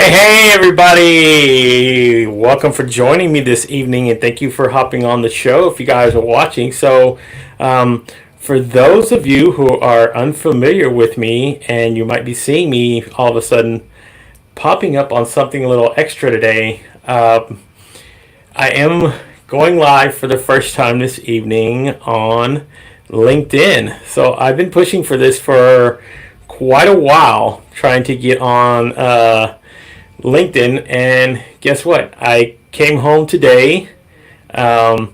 Hey, everybody! Welcome for joining me this evening, and thank you for hopping on the show if you guys are watching. For those of you who are unfamiliar with me, and you might be seeing me all of a sudden popping up on something a little extra today, I am going live for the first time this evening on LinkedIn. So I've been pushing for this for quite a while, trying to get on LinkedIn, and guess what? I came home today, um,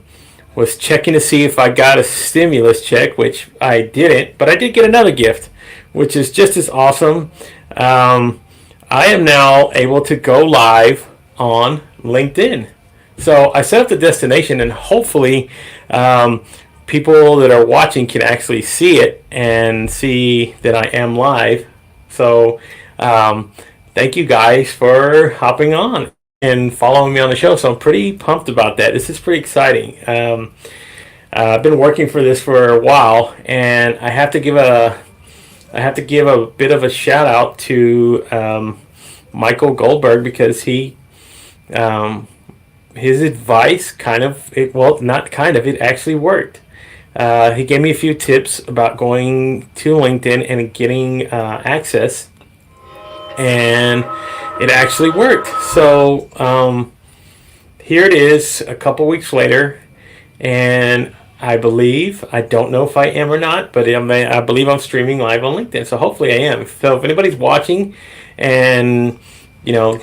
was checking to see if I got a stimulus check, which I didn't, but I did get another gift, which is just as awesome. Um, I am now able to go live on LinkedIn. So I set up the destination, and hopefully, people that are watching can actually see it and see that I am live. So, um, thank you guys for hopping on and following me on the show. So I'm pretty pumped about that. This is pretty exciting. I've been working for this for a while, and I have to give a bit of a shout out to Michael Goldberg, because um, his advice not kind of, it actually worked. He gave me a few tips about going to LinkedIn and getting access, and it actually worked. So here it is, a couple weeks later, and I don't know if I am or not, but I believe I'm streaming live on LinkedIn. So hopefully I am. So if anybody's watching, and you know,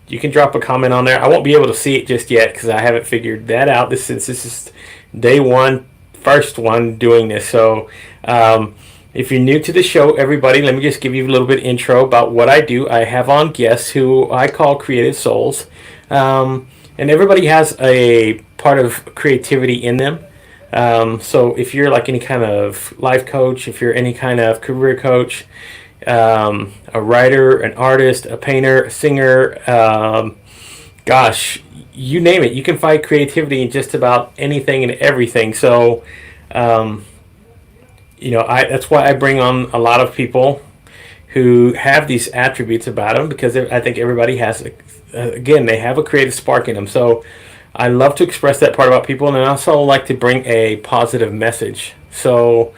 you can drop a comment on there. I won't be able to see it just yet because I haven't figured that out. This is day one, first one doing this. So if you're new to the show, everybody, let me just give you a little bit of intro about what I do. I have on guests who I call creative souls, and everybody has a part of creativity in them. So if you're like any kind of life coach, if you're any kind of career coach, a writer, an artist, a painter, a singer, gosh, you name it. You can find creativity in just about anything and everything. So, um, that's why I bring on a lot of people who have these attributes about them, because I think everybody has, again, they have a creative spark in them. So I love to express that part about people, and I also like to bring a positive message. So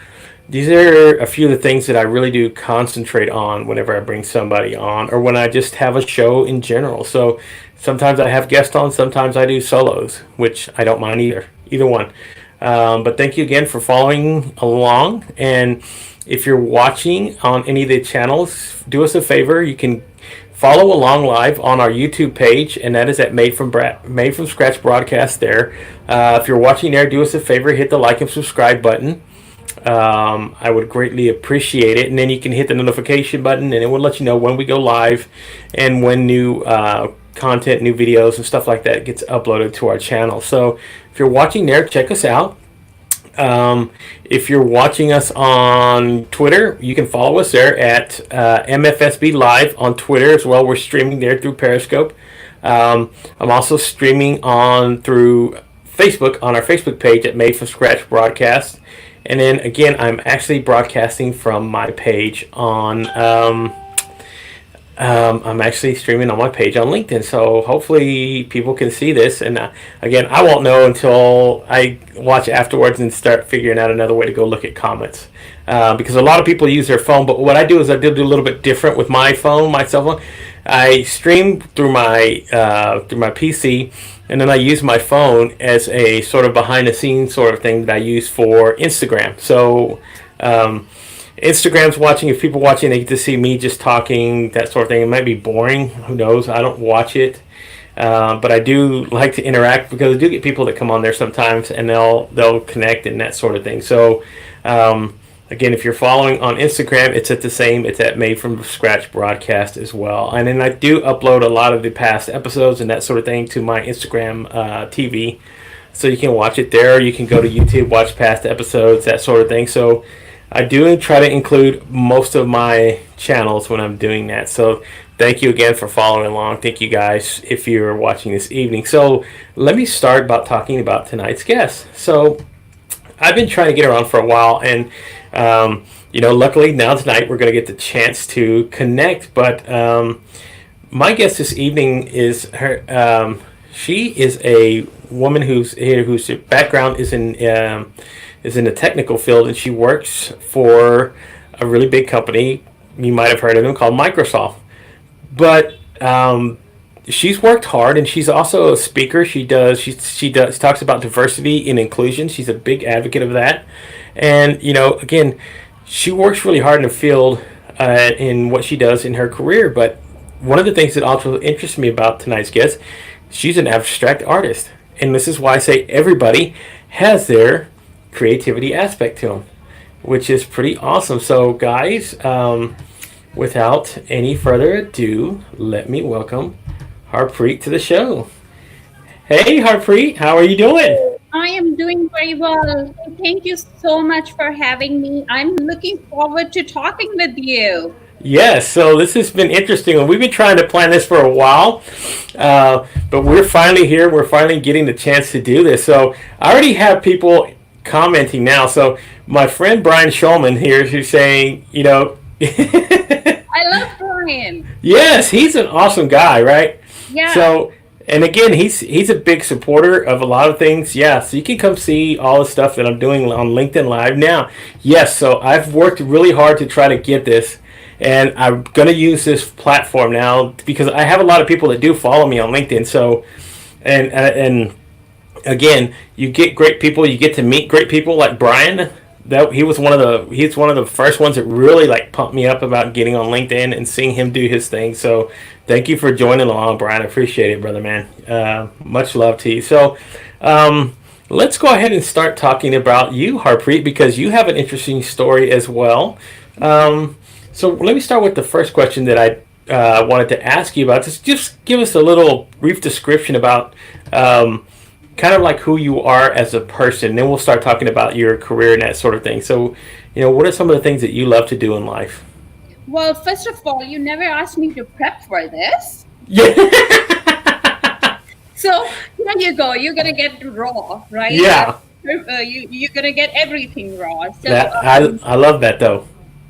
these are a few of the things that I really do concentrate on whenever I bring somebody on, or when I just have a show in general. So sometimes I have guests on, sometimes I do solos, which I don't mind either one. But thank you again for following along. And if you're watching on any of the channels, do us a favor. You can follow along live on our YouTube page, and that is at Made from Scratch Broadcast there. If you're watching there, do us a favor, hit the like and subscribe button. I would greatly appreciate it. And then you can hit the notification button, and it will let you know when we go live and when new content, new videos, and stuff like that gets uploaded to our channel. So if you're watching there, check us out. If you're watching us on Twitter, you can follow us there at MFSB Live on Twitter as well. We're streaming there through Periscope. I'm also streaming on through Facebook on our Facebook page at Made from Scratch Broadcast. And then again, I'm actually broadcasting from my page on. I'm actually streaming on my page on LinkedIn, so hopefully people can see this. And again, I won't know until I watch afterwards and start figuring out another way to go look at comments. Because a lot of people use their phone, but what I do is I do a little bit different with my phone, my cell phone. I stream through my PC, and then I use my phone as a sort of behind the scenes sort of thing that I use for Instagram. So Instagram's watching. If people watching, they get to see me just talking, that sort of thing. It might be boring. Who knows? I don't watch it, but I do like to interact, because I do get people that come on there sometimes, and they'll connect and that sort of thing. So again, if you're following on Instagram, it's at the same. It's at Made from Scratch Broadcast as well. And then I do upload a lot of the past episodes and that sort of thing to my Instagram TV, so you can watch it there. You can go to YouTube, watch past episodes, that sort of thing. So I do try to include most of my channels when I'm doing that. So thank you again for following along. Thank you guys if you're watching this evening. So let me start about talking about tonight's guest. So I've been trying to get her on for a while, and luckily now tonight we're going to get the chance to connect. But My guest this evening is her. She is a woman whose background is in the technical field, and she works for a really big company. You might have heard of them called Microsoft. But she's worked hard, and she's also a speaker. She talks about diversity and inclusion. She's a big advocate of that, and again, she works really hard in the field in what she does in her career. But one of the things that also interests me about tonight's guest, she's an abstract artist, and this is why I say everybody has their creativity aspect to them, which is pretty awesome. So, guys, without any further ado, let me welcome Harpreet to the show. Hey, Harpreet, how are you doing? I am doing very well. Thank you so much for having me. I'm looking forward to talking with you. Yes, so this has been interesting. We've been trying to plan this for a while, but we're finally here. We're finally getting the chance to do this. So I already have people commenting now. So my friend Brian Schulman here is saying, I love Brian. yes, he's an awesome guy, right? Yeah. So, and again, he's a big supporter of a lot of things. Yeah, so you can come see all the stuff that I'm doing on LinkedIn Live now. Yes, so I've worked really hard to try to get this, and I'm gonna use this platform now because I have a lot of people that do follow me on LinkedIn. So, and again, you get great people, you get to meet great people like Brian. That he's one of the first ones that really like pumped me up about getting on LinkedIn and seeing him do his thing. So thank you for joining along, Brian. I appreciate it, brother, man. Much love to you. So let's go ahead and start talking about you, Harpreet, because you have an interesting story as well. So let me start with the first question that I wanted to ask you about. Just give us a little brief description about kind of like who you are as a person. Then we'll start talking about your career and that sort of thing. So, what are some of the things that you love to do in life? Well, first of all, you never asked me to prep for this. Yeah. So here you go. You're going to get raw, right? Yeah. You're going to get everything raw. So, That I love that though.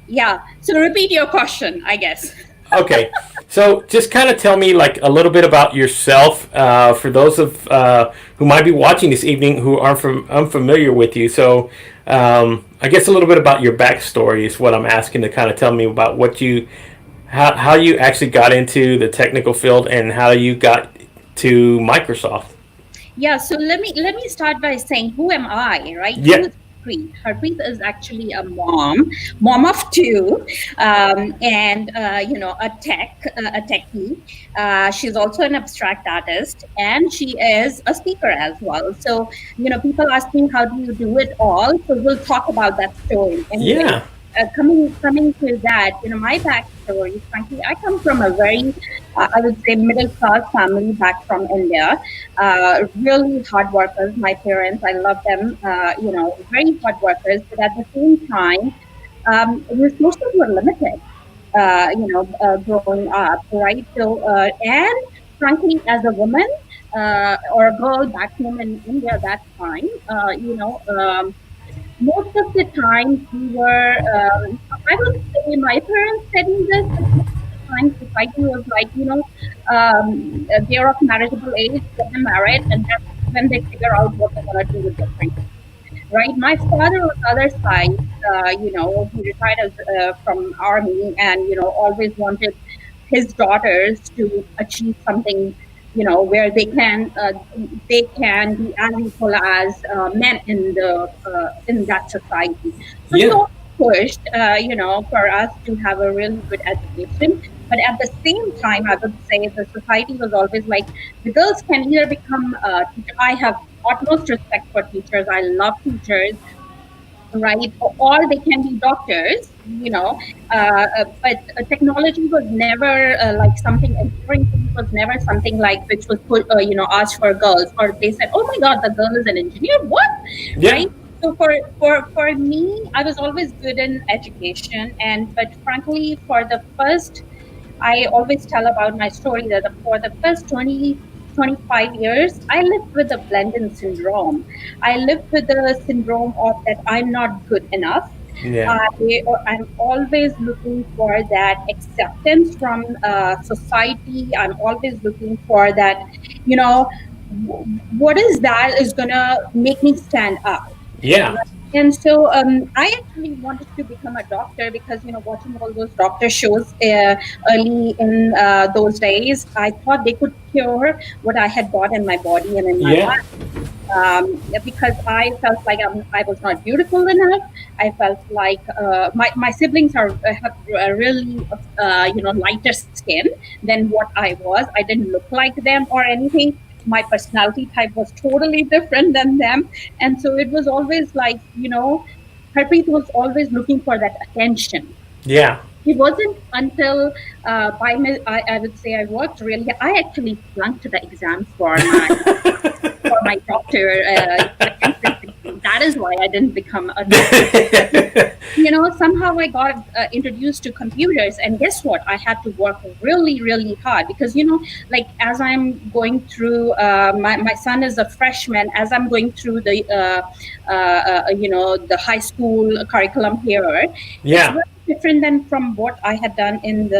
yeah. So repeat your question, I guess. Okay, so just kind of tell me like a little bit about yourself for those of who might be watching this evening who aren't unfamiliar with you. So I guess a little bit about your backstory is what I'm asking to kind of tell me about how you actually got into the technical field and how you got to Microsoft. Yeah, so let me start by saying who am I, right? Who Yeah, is Harpreet? Harpreet is actually a mom of two, and a techie. She's also an abstract artist, and she is a speaker as well. So people ask me how do you do it all. So we'll talk about that story anyway. yeah, Coming to that, my backstory. Frankly, I come from a very, I would say, middle class family back from India. Really hard workers. My parents, I love them. Very hard workers. But at the same time, resources were limited. Growing up, right? So, and frankly, as a woman or a girl back home in India that time, most of the time we were, I would say my parents said me this, but most of the time society was like, they're of marriageable age, get them married, and that's when they figure out what they're going to do with their free time. Right? My father on the other side, he retired from army and, always wanted his daughters to achieve something, where they can be as equal as men in that society. So he yeah, always pushed, for us to have a really good education. But at the same time, I would say the society was always like the girls can either become teacher. I have utmost respect for teachers. I love teachers, right? Or they can be doctors, but technology was never like something, engineering was never something like which was put, asked for girls, or they said, oh my God, the girl is an engineer. What? yeah, Right? So for me, I was always good in education, but frankly, I always tell about my story that for the first 25 years, I lived with the Blendin syndrome. I lived with the syndrome of that I'm not good enough. Yeah. I'm always looking for that acceptance from society. I'm always looking for that, you know, what is that is gonna make me stand out. Yeah. Right. And so I actually wanted to become a doctor because, watching all those doctor shows early in those days, I thought they could cure what I had got in my body and in my Yeah. mind. Because I felt like I was not beautiful enough. I felt like my siblings have a really lighter skin than what I was. I didn't look like them or anything. My personality type was totally different than them, and so it was always like, Harpreet was always looking for that attention. Yeah. It wasn't until I would say I worked really. I actually flunked the exams for my doctor entrance exam. That is why I didn't become a doctor. Somehow I got introduced to computers, and guess what? I had to work really, really hard because, like as I'm going through, my son is a freshman. As I'm going through the high school curriculum here, it's Yeah. very different than from what I had done in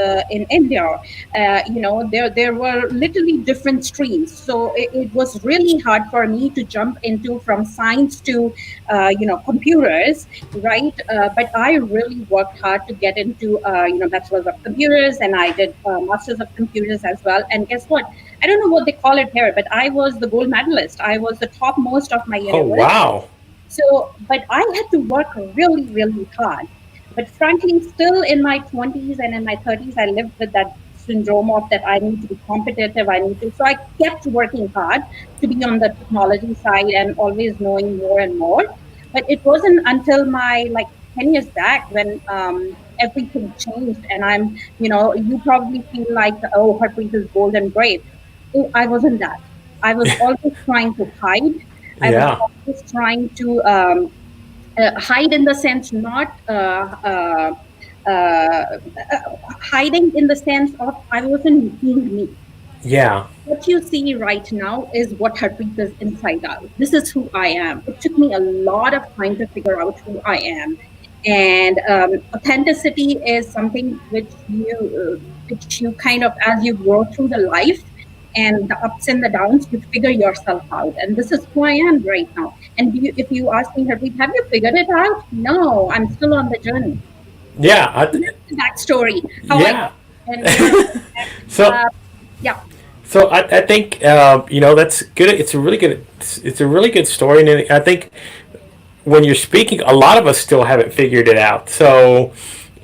India. There were literally different streams, so it was really hard for me to jump into from science to computers, right? But I really worked hard to get into bachelor's of computers, and I did masters of computers as well. And guess what? I don't know what they call it here, but I was the gold medalist. I was the topmost of my Oh, university. wow. So, but I had to work really, really hard. But frankly, still in my 20s and in my 30s, I lived with that syndrome of that I need to be competitive. I need to. So I kept working hard to be on the technology side and always knowing more and more. But it wasn't until my like 10 years back when everything changed. And you probably feel like, oh, Harpreet is bold and brave. I wasn't that. I was always trying to hide. I was Yeah. always trying to hide in the sense not hiding in the sense of I wasn't being me. Yeah. What you see right now is what Harpreet is inside out. This is who I am. It took me a lot of time to figure out who I am, and authenticity is something which you kind of, as you grow through the life and the ups and the downs, you figure yourself out. And this is who I am right now. And if you ask me, Harpreet, have you figured it out? No, I'm still on the journey. Yeah. That's the backstory. How I Yeah. and So uh, yeah. I think that's good. It's a really good story, and I think when you're speaking, a lot of us still haven't figured it out. So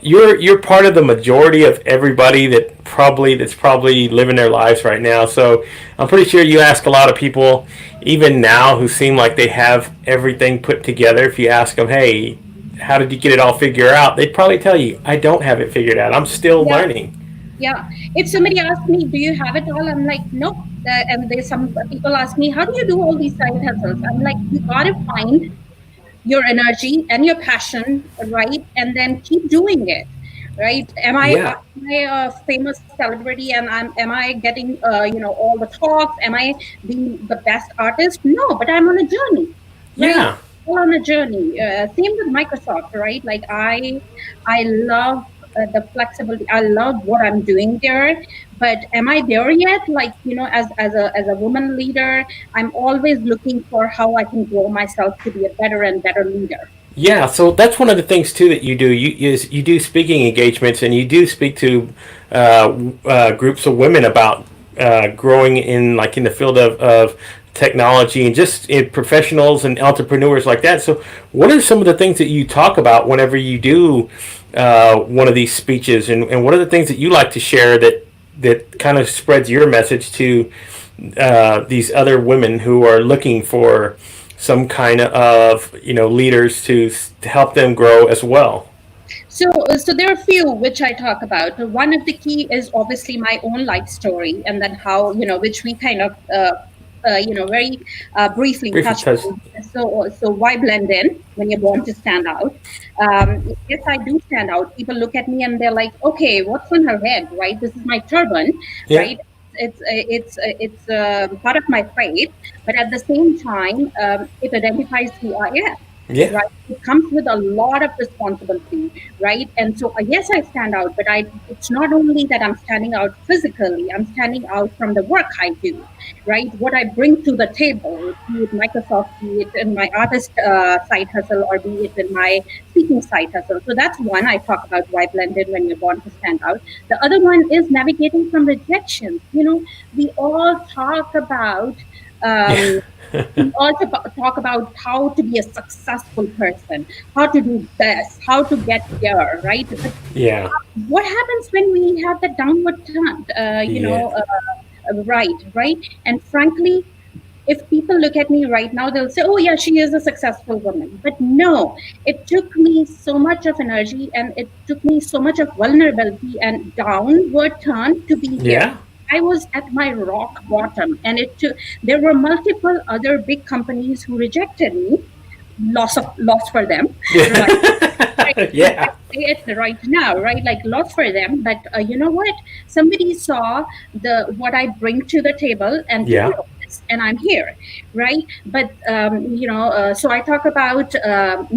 you're part of the majority of everybody that's probably living their lives right now. So I'm pretty sure you ask a lot of people, even now, who seem like they have everything put together. If you ask them, hey, how did you get it all figured out? They'd probably tell you, I don't have it figured out. I'm still Yeah. learning. Yeah. If somebody asks me, do you have it all? I'm like, nope. And there's some people ask me, how do you do all these side hustles? I'm like, you gotta find your energy and your passion, right? And then keep doing it, right? Yeah. Am I a famous celebrity and am I getting all the talks? Am I being the best artist? No, but I'm on a journey, right? Yeah. All on a journey. Same with Microsoft, right? Like I love the flexibility. I love what I'm doing there, but am I there yet? Like, as a woman leader, I'm always looking for how I can grow myself to be a better and better leader. Yeah, so that's one of the things too that you do. You do speaking engagements, and you do speak to groups of women about growing in the field of technology and just in professionals and entrepreneurs like that. So, what are some of the things that you talk about whenever you do one of these speeches, and what are the things that you like to share that kind of spreads your message to these other women who are looking for some kind of leaders to help them grow as well. So there are a few which I talk about. One of the key is obviously my own life story, and then how which we kind of very briefly Briefly touched touch. on. So why blend in when you're born to stand out? Yes, I do stand out. People look at me and they're like, okay, what's on her head, right? This is my turban, Yeah. right? It's part of my faith, but at the same time, it identifies who I am. Yeah. right? It comes with a lot of responsibility, right? And so, yes, I stand out, but it's not only that I'm standing out physically, I'm standing out from the work I do, right? What I bring to the table, be it Microsoft, be it in my artist side hustle, or be it in my speaking side hustle. So that's one I talk about why blended when you're born to stand out. The other one is navigating from rejections. We all talk about Yeah. um, we also talk about how to be a successful person, how to do best, how to get there, right? But Yeah. what happens when we have the downward turn? Yeah. Right. And frankly, if people look at me right now, they'll say, "Oh, yeah, she is a successful woman." But no, it took me so much of energy, and it took me so much of vulnerability and downward turn to be here. Yeah. I was at my rock bottom, and there were multiple other big companies who rejected me. Loss for them, right? I Yeah. say it right now, right? Like loss for them, but you know what? Somebody saw the what I bring to the table and took Yeah. notice, and I'm here, right? But so I talk about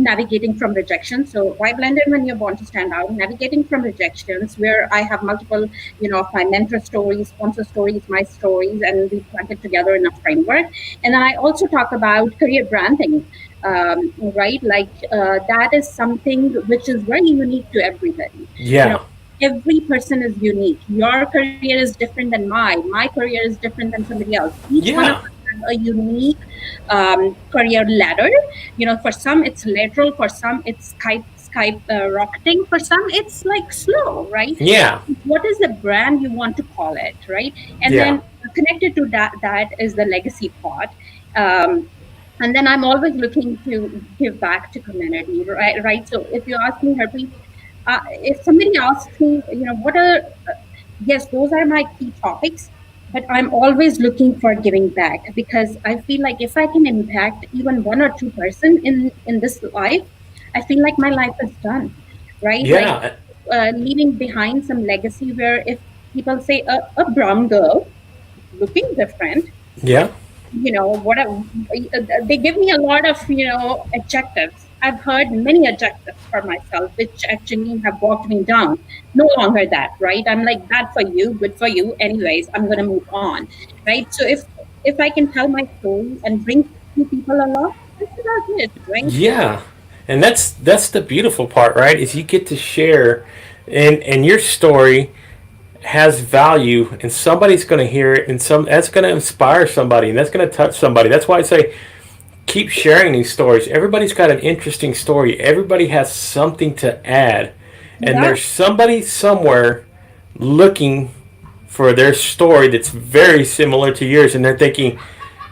navigating from rejection. So why blended when you're born to stand out? Navigating from rejections, where I have multiple, of my mentor stories, sponsor stories, my stories, and we put it together in a framework. And then I also talk about career branding, right? Like that is something which is very unique to everybody. You know, Yeah. every person is unique. Your career is different than mine. My career is different than somebody else. Each one of Yeah. us has a unique career ladder. For some it's lateral, for some it's Skype rocketing, for some it's like slow, right? Yeah. What is the brand you want to call it, right? And Yeah. then connected to that is the legacy part. Um, and then I'm always looking to give back to community, right? So if you ask me, Harpreet, if somebody asks me, what are yes, those are my key topics, but I'm always looking for giving back, because I feel like if I can impact even one or two person in this life, I feel like my life is done, right? Like Yeah. leaving behind some legacy where if people say a brown girl looking different, Yeah. what they give me a lot of adjectives. I've heard many adjectives for myself which actually have walked me down. No longer that, right? I'm like, bad for you, good for you, anyways, I'm going to move on, right? So if I can tell my story and bring two people along, this is about it, right? Yeah. And that's the beautiful part, right? Is you get to share, and your story has value, and somebody's going to hear it, and that's going to inspire somebody, and that's going to touch somebody. That's why I say keep sharing these stories. Everybody's got an interesting story. Everybody has something to add, and Yeah. there's somebody somewhere looking for their story that's very similar to yours, and they're thinking,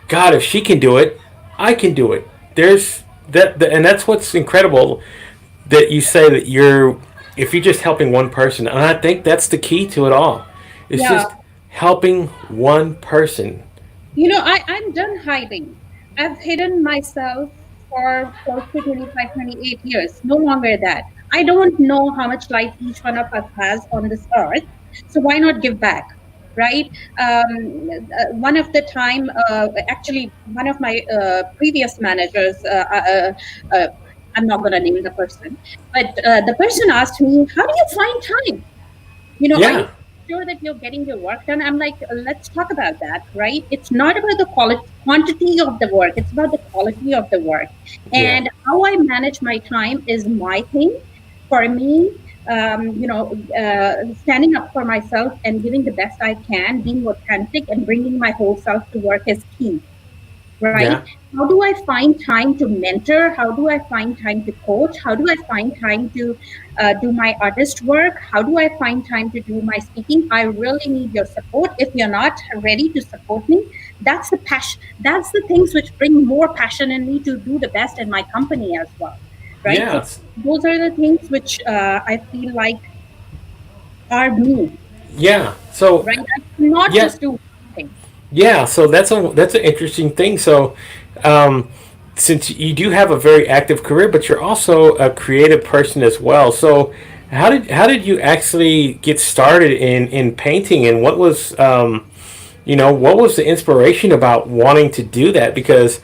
God, if she can do it, I can do it. There's and that's what's incredible, that you say that if you're just helping one person, and I think that's the key to it all. It's Yeah. just helping one person. I'm done hiding. I've hidden myself for close to 25, 28 years. No longer that. I don't know how much life each one of us has on this earth. So why not give back? Right? One of the time, actually, one of my previous managers, I'm not going to name the person, but the person asked me, "How do you find time? Are you Yeah, sure that you're getting your work done?" I'm like, let's talk about that, right? It's not about the quantity of the work, it's about the quality of the work. yeah, And how I manage my time is my thing. For me, standing up for myself and giving the best I can, being authentic and bringing my whole self to work is key, right? yeah, How do I find time to mentor? How do I find time to coach? How do I find time to do my artist work? How do I find time to do my speaking? I really need your support. If you're not ready to support me, that's the passion. That's the things which bring more passion in me to do the best in my company as well, right? yeah, So those are the things which I feel like are me, yeah. So right? I cannot yeah, just do one thing. yeah. So that's an interesting thing. So um, since you do have a very active career, but you're also a creative person as well. So how did you actually get started in painting, and what was what was the inspiration about wanting to do that? Because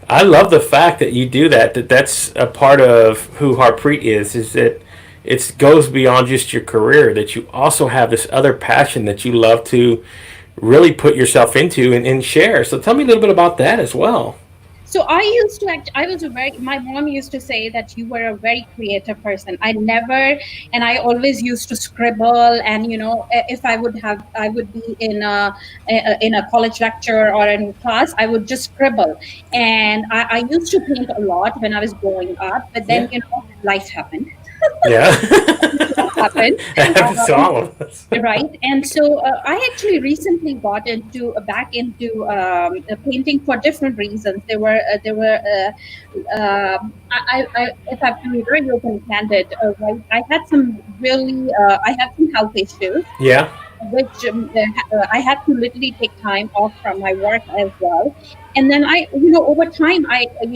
I love the fact that you do that. That's a part of who Harpreet is. Is that it goes beyond just your career. That you also have this other passion that you love to really put yourself into and share. So tell me a little bit about that as well. So I used to act, I was a very, my mom used to say that you were a very creative person. I never, and I always used to scribble. And, if I would be in a college lecture or in class, I would just scribble. And I used to paint a lot when I was growing up, but then, Yeah. life happened. Yeah. Life happened. That happens to all of us. Right, and so I actually recently got into back into painting for different reasons. If I have to be very open and candid, right, I had some health issues, Yeah. which I had to literally take time off from my work as well. And then over time, in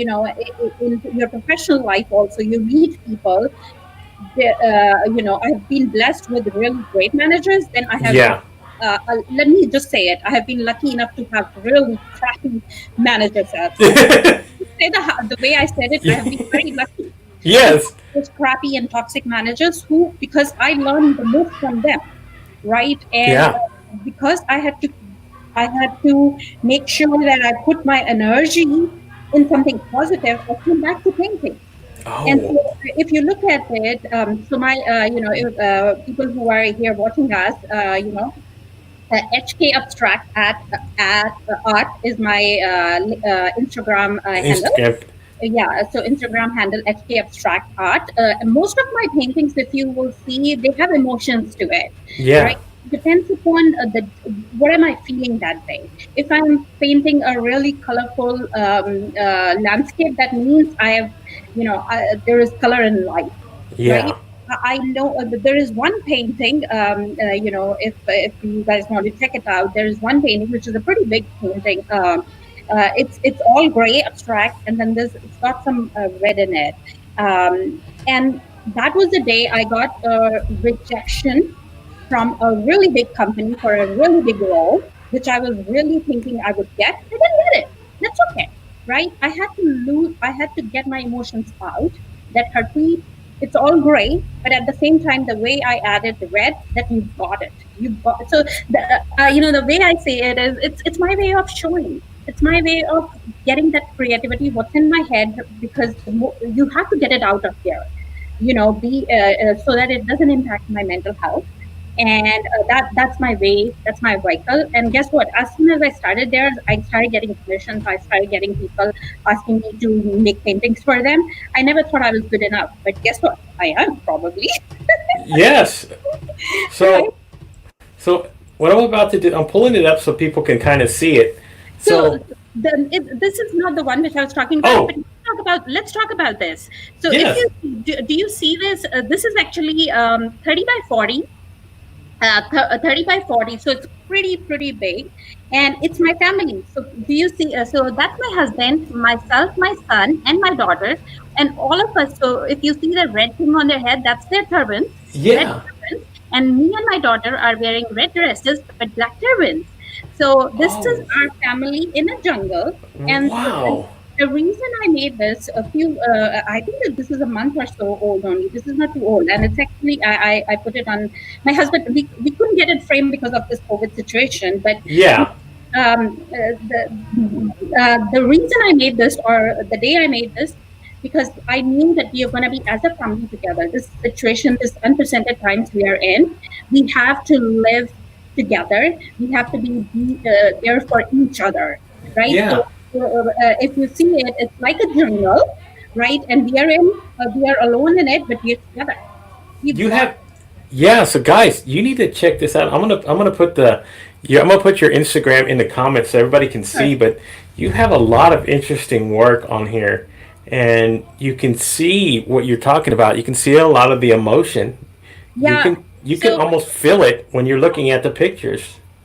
your professional life also, you meet people. I've been blessed with really great managers. Then I have, Yeah. let me just say it, I have been lucky enough to have really crappy managers as well. Say the way I said it, I have been very lucky. And Yes. those crappy and toxic managers who, because I learned the most from them, right? And Yeah. because I had to make sure that I put my energy in something positive, I came back to painting. And Oh. so if you look at it, so my, people who are here watching us, HK Abstract at Art is my Instagram handle. Instagram. Yeah, so Instagram handle HK Abstract Art. And most of my paintings, if you will see, they have emotions to it, Yeah. right? Depends upon the what am I feeling that day. If I'm painting a really colorful landscape, that means I have, there is color in life, right? Yeah. I know that there is one painting. If you guys want to check it out, there is one painting which is a pretty big painting. It's all gray abstract, and then it's got some red in it. And that was the day I got a rejection from a really big company for a really big role, which I was really thinking I would get. I didn't get it. That's okay, right? I had to get my emotions out. That Harpreet, it's all gray, but at the same time, the way I added the red, that you got it. You got so the way I say it is, it's my way of showing. It's my way of getting that creativity, what's in my head, because you have to get it out of here. Be so that it doesn't impact my mental health. And that's my way, that's my vehicle. And guess what, as soon as I started there, I started getting commissions, I started getting people asking me to make paintings for them. I never thought I was good enough, but guess what, I am probably. Yes. Right. So what I'm about to do, I'm pulling it up so people can kind of see it. So So, this is not the one which I was talking about, but oh, let's talk about this. So if yes. you do you see this, this is actually 30 by 40, 30 by 40, so it's pretty big, and it's my family. So do you see, so that's my husband, myself, my son, and my daughter, and all of us. So if you see the red thing on their head, that's their turbans, red Yeah. turbans. And me and my daughter are wearing red dresses but black turbans. So this is Oh, our family in a jungle. And wow. the reason I made this I think that this is a month or so old only. This is not too old. And it's actually, I put it on my husband. We couldn't get it framed because of this COVID situation. But Yeah. the reason I made this, or the day I made this, because I knew that we are going to be as a family together. This situation, this unprecedented times we are in, we have to live together. We have to be there for each other, right? So Yeah. if you see it, it's like a jungle, right? And we are alone in it, but we are together. We've You got have, yeah. So guys, you need to check this out. I'm gonna put I'm gonna put your Instagram in the comments so everybody can see. But you have a lot of interesting work on here, and you can see what you're talking about. You can see a lot of the emotion. yeah. You can So almost feel it when you're looking at the pictures.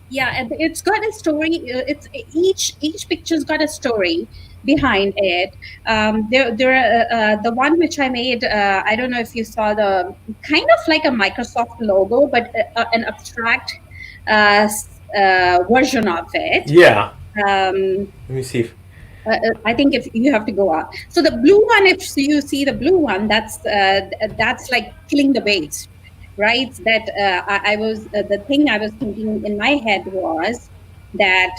yeah, and it's got a story. It's each picture's got a story behind it. The one which I made, I don't know if you saw, the kind of like a Microsoft logo, but an abstract version of it. Yeah. Um, Let me see. I think if you have to go out. So the blue one, if you see the blue one, that's like killing the waste, right? That I was the thing I was thinking in my head was that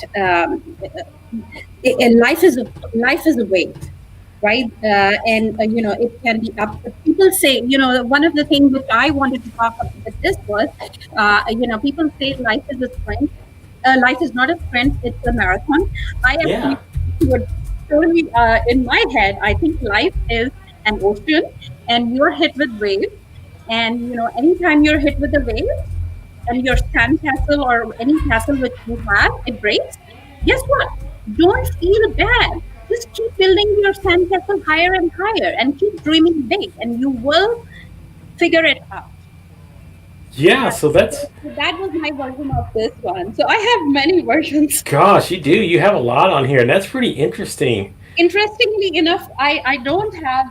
life is a weight, right? And it can be up. People say, one of the things which I wanted to talk about with this was, people say life is a sprint. Life is not a sprint; it's a marathon. I Yeah. actually would totally, in my head, I think life is an ocean, and you're hit with waves. And anytime you're hit with a wave, and your sandcastle or any castle which you have, it breaks. Guess what? Don't feel bad. Just keep building your sandcastle higher and higher, and keep dreaming big, and you will figure it out. Yeah. Uh, So that's, so that was my version of this one. So I have many versions. gosh, you do. You have a lot on here, and that's pretty interesting. Interestingly enough, I don't have.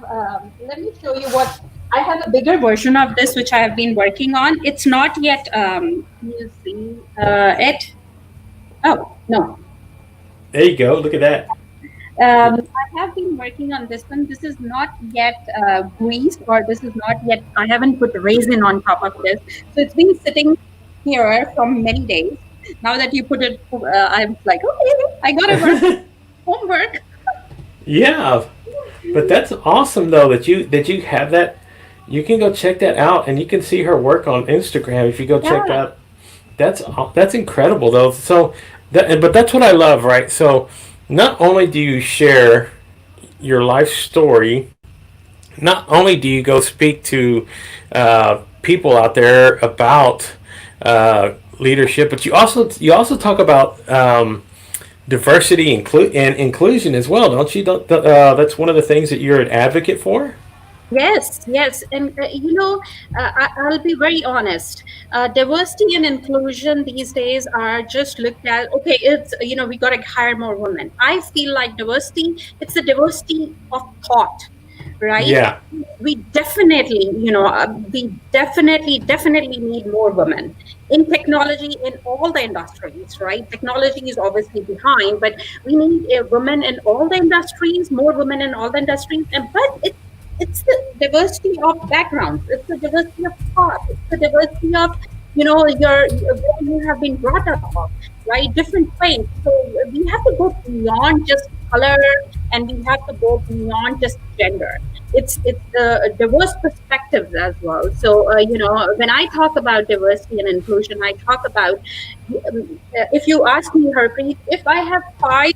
Let me show you what I have, a bigger version of this which I have been working on. It's not yet. You see it? Oh no. There you go. Look at that. I have been working on this one. This is not yet greased, or this is not yet. I haven't put raisin on top of this, so it's been sitting here from many days. Now that you put it, I'm like, okay, I got to work homework. Yeah. But that's awesome though that you have that. You can go check that out, and you can see her work on Instagram if you go check Yeah. that. That's incredible though. So but that's what I love, right? So not only do you share your life story, not only do you go speak to people out there about leadership, but you also talk about diversity and inclusion as well, don't you? That's one of the things that you're an advocate for. Yes, yes, and I'll be very honest. Diversity and inclusion these days are just looked at. Okay, it's we got to hire more women. I feel like diversity. It's the diversity of thought, right? Yeah, We definitely, definitely need more women in technology in all the industries, right? Technology is obviously behind, but we need women in all the industries, more women in all the industries, and but it's the diversity of backgrounds, it's the diversity of thought, it's the diversity of where you have been brought up of, right? Different faiths. So we have to go beyond just color, and we have to go beyond just gender. It's the diverse perspectives as well. So when I talk about diversity and inclusion, I talk about, if you ask me, Harpreet, if I have five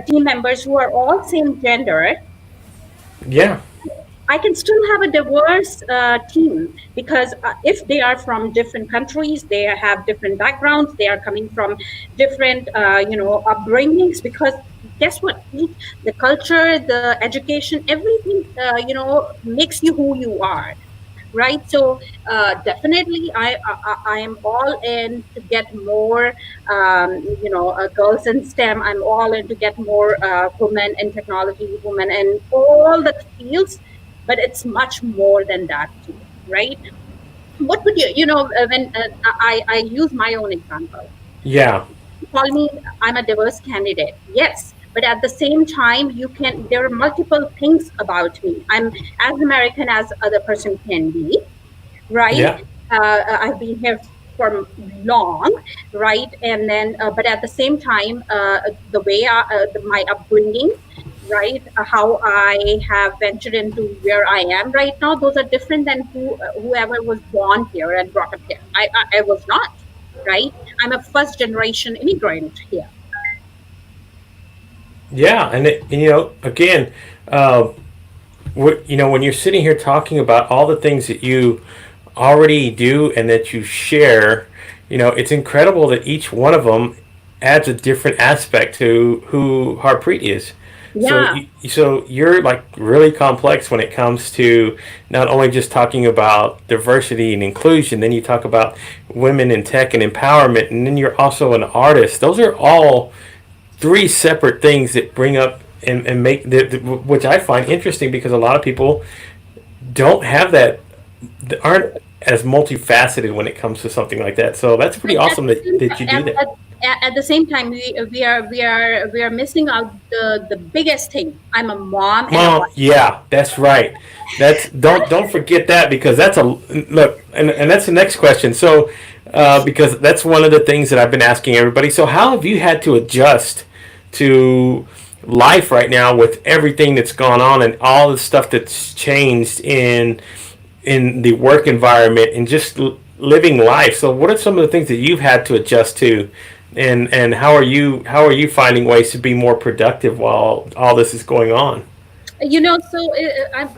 team members who are all same gender, yeah, I can still have a diverse team, because if they are from different countries, they have different backgrounds, they are coming from different, upbringings. Because guess what? The culture, the education, everything, makes you who you are, right? So definitely, I am all in to get more, girls in STEM. I'm all in to get more women in technology, women in all the fields. But it's much more than that too, right? What would when I use my own example. yeah, Call me, I'm a diverse candidate, yes, but at the same time, there are multiple things about me. I'm as American as other person can be, right? yeah, I've been here for long, right? And then, but at the same time, the way my upbringing, right? How I have ventured into where I am right now, those are different than whoever was born here and brought up here. I was not, right? I'm a first generation immigrant here. yeah. And again, uh, when you're sitting here talking about all the things that you already do and that you share, it's incredible that each one of them adds a different aspect to who Harpreet is. So, Yeah, so you're like really complex when it comes to not only just talking about diversity and inclusion, then you talk about women in tech and empowerment, and then you're also an artist. Those are all three separate things that bring up and make which I find interesting because a lot of people don't have that, aren't as multifaceted when it comes to something like that. So that's pretty but at awesome the that, same that you do time, that. At the same time, we are missing out the biggest thing. I'm a mom and a Mom, wife. yeah, that's right. That's don't forget that, because that's a look, and that's the next question. So, because that's one of the things that I've been asking everybody. So, how have you had to adjust to life right now with everything that's gone on and all the stuff that's changed in the work environment and just living life? So, what are some of the things that you've had to adjust to, and how are you finding ways to be more productive while all this is going on?